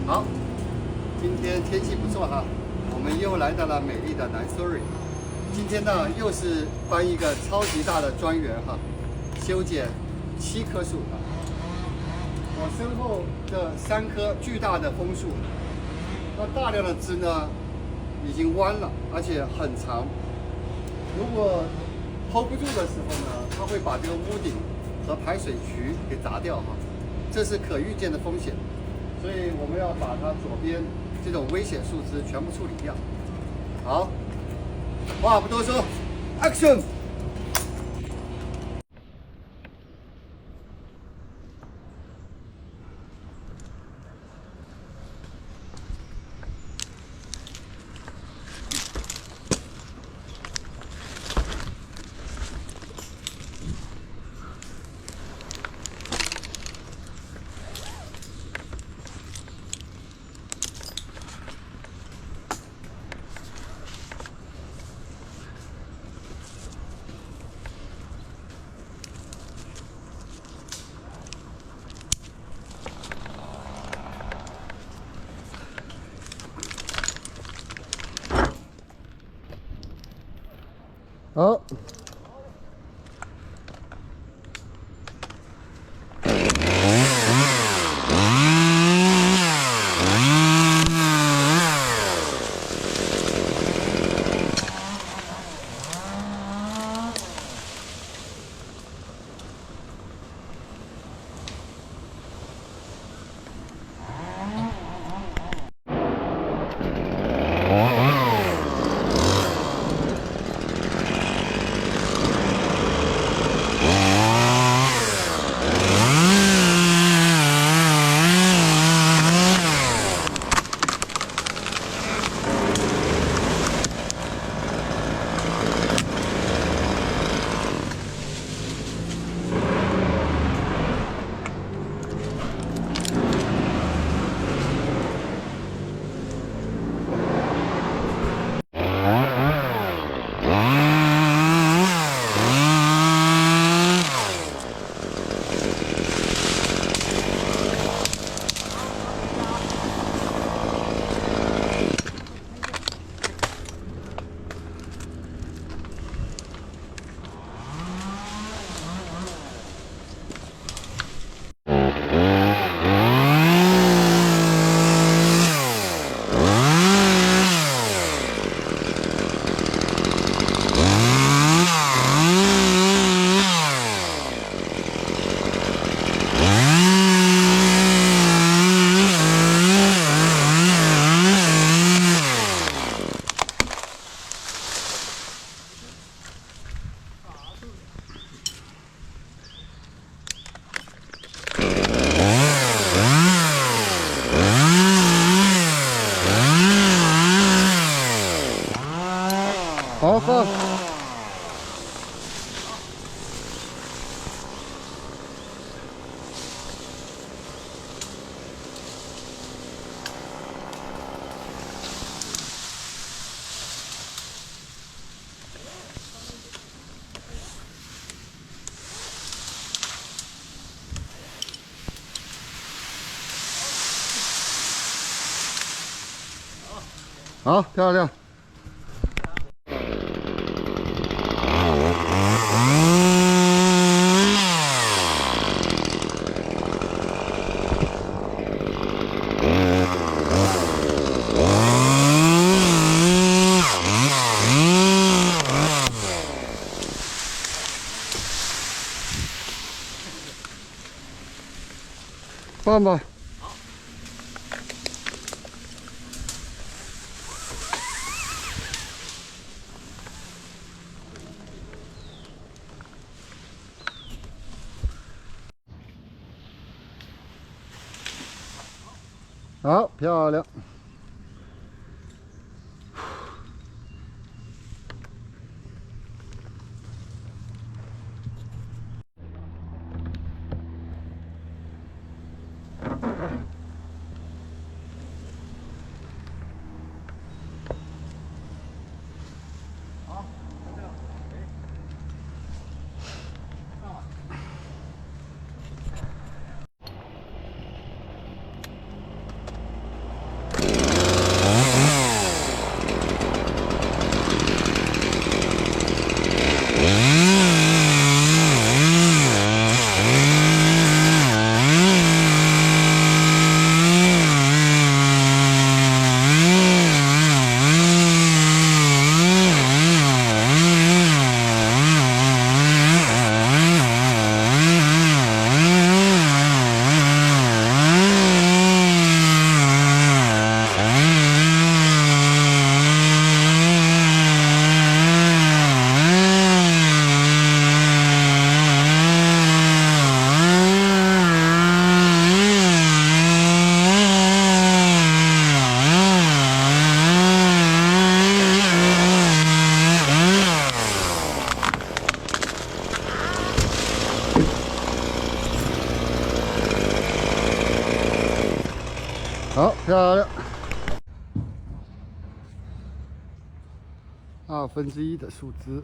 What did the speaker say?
好，今天天气不错哈，我们又来到了美丽的南苏里。今天呢，又是搬一个超级大的庄园哈，修剪7棵树哈。我身后的3棵巨大的枫树，那大量的枝呢已经弯了，而且很长。如果 hold 不住的时候呢，它会把这个屋顶和排水渠给砸掉哈，这是可预见的风险。 所以我们要把它左边这种危险树枝全部处理掉。好，话不多说 ，Action！ 好。好，放。好，漂亮。 放吧。好，漂亮。好漂亮，1/2的树枝。